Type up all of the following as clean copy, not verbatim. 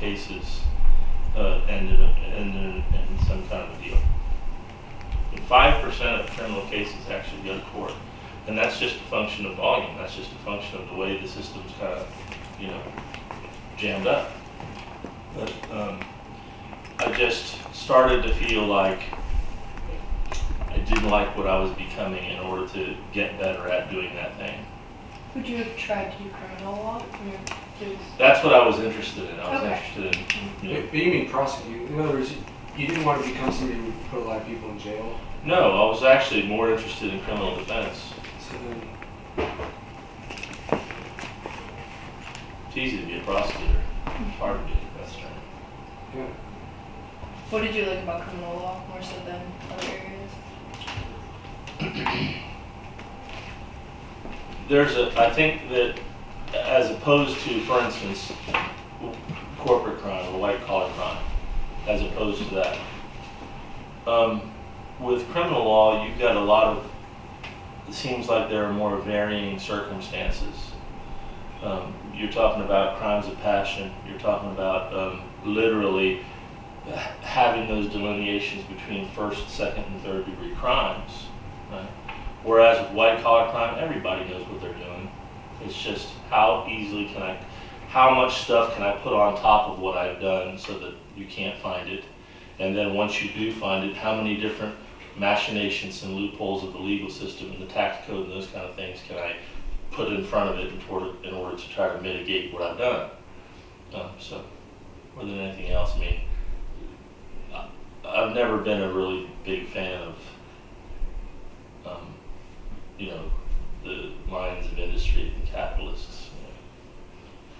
cases ended in some kind of a deal. And 5% of criminal cases actually go to court. And that's just a function of volume. That's just a function of the way the system's kind of, jammed up. But I just started to feel like I didn't like what I was becoming in order to get better at doing that thing. Would you have tried to do criminal law? That's what I was interested in. I was Okay. interested in, But you mean prosecute? In other words, you didn't want to become somebody who would put a lot of people in jail? No, I was actually more interested in criminal defense. So then, It's easy to be a prosecutor. It's hard to be a defense attorney. yeah. What did you like about criminal law more so than other areas? I think that as opposed to, for instance, corporate crime or white collar crime, as opposed to that, with criminal law, you've got a lot of, it seems like there are more varying circumstances. You're talking about crimes of passion. You're talking about literally having those delineations between first, second, and third degree crimes. Right? Whereas with white collar crime, everybody knows what they're doing. It's just how much stuff can I put on top of what I've done so that you can't find it? And then once you do find it, how many different machinations and loopholes of the legal system and the tax code and those kind of things can I put in front of it in order to try to mitigate what I've done? So more than anything else, I mean, I've never been a really big fan of the lines of industry and capitalists.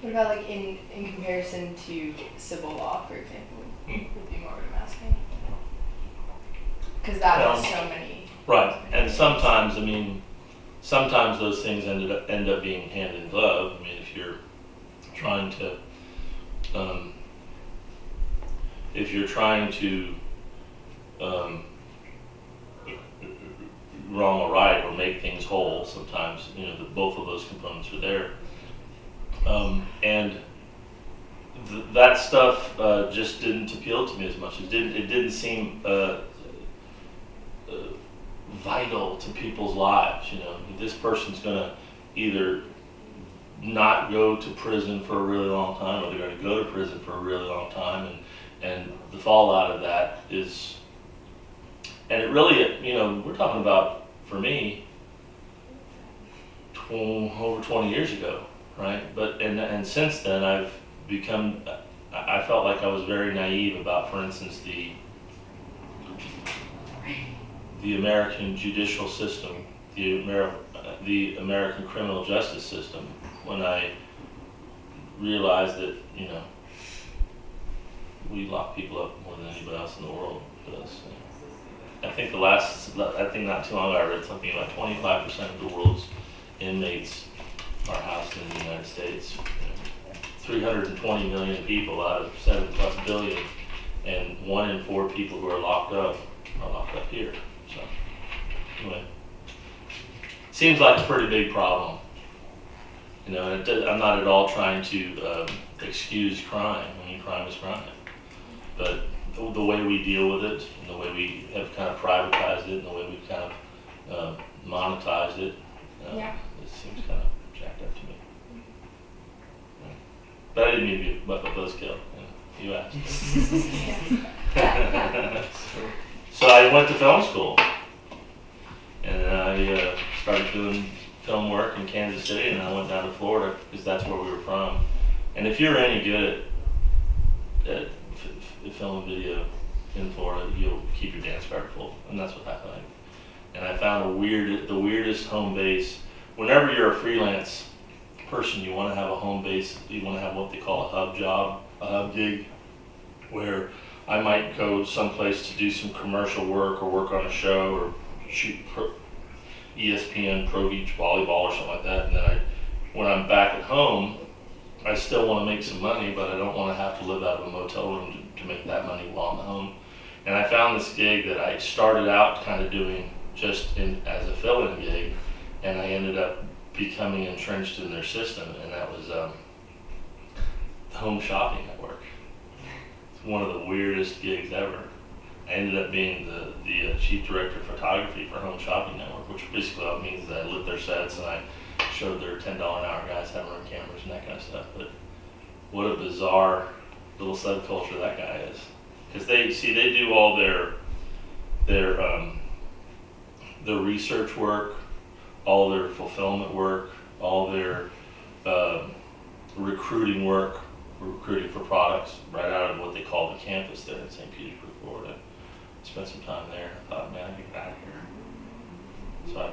What about like in comparison to civil law, for example, would be more what I'm asking? Because that has so many. Right, and sometimes those things end up being hand in glove. I mean, if you're trying to wrong or right or make things whole, sometimes both of those components are there, and that stuff just didn't appeal to me as much. It didn't seem vital to people's lives. This person's gonna either not go to prison for a really long time, or they're gonna go to prison for a really long time, and the fallout of that is, and it really, we're talking about, for me, over 20 years ago, right? But and since then I felt like I was very naive about, for instance, the American judicial system, the American criminal justice system, when I realized that, we lock people up more than anybody else in the world does. I think not too long ago I read something about 25% of the world's inmates are housed in the United States. 320 million people out of 7+ billion, and 1 in 4 people who are locked up here. So, anyway, seems like a pretty big problem. I'm not at all trying to excuse crime. I mean, crime is crime. But the way we deal with it, and the way we have kind of privatized it, and the way we've kind of monetized it, it seems kind of jacked up to me. But I didn't mean to be a buzzkill. You asked. So I went to film school, and then I started doing film work in Kansas City, and I went down to Florida because that's where we were from. And if you're any good at film and video in Florida, you'll keep your dance card full, and that's what happened. And I found the weirdest home base. Whenever you're a freelance person, you want to have a home base. You want to have what they call a hub job, a hub gig, where I might go someplace to do some commercial work or work on a show or shoot ESPN Pro Beach volleyball or something like that. And then when I'm back at home, I still want to make some money, but I don't want to have to live out of a motel room to make that money while I'm at home. And I found this gig that I started out kind of doing just as a fill-in gig, and I ended up becoming entrenched in their system, and that was the Home Shopping Network. one of the weirdest gigs ever. I ended up being the chief director of photography for Home Shopping Network, which basically all means that I lit their sets and I showed their $10 an hour guys how to run cameras and that kind of stuff. But what a bizarre little subculture that guy is. Because they do all their research work, all their fulfillment work, all their recruiting work, recruiting for products right out of what they call the campus there in St. Petersburg, Florida. Spent some time there. I thought, man, I can get out of here. So I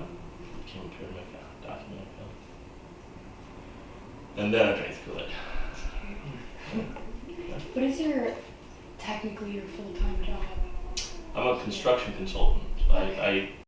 became a pyramid documentary film. And then I drank the Kool-Aid. What is technically your full-time job? I'm a construction consultant. I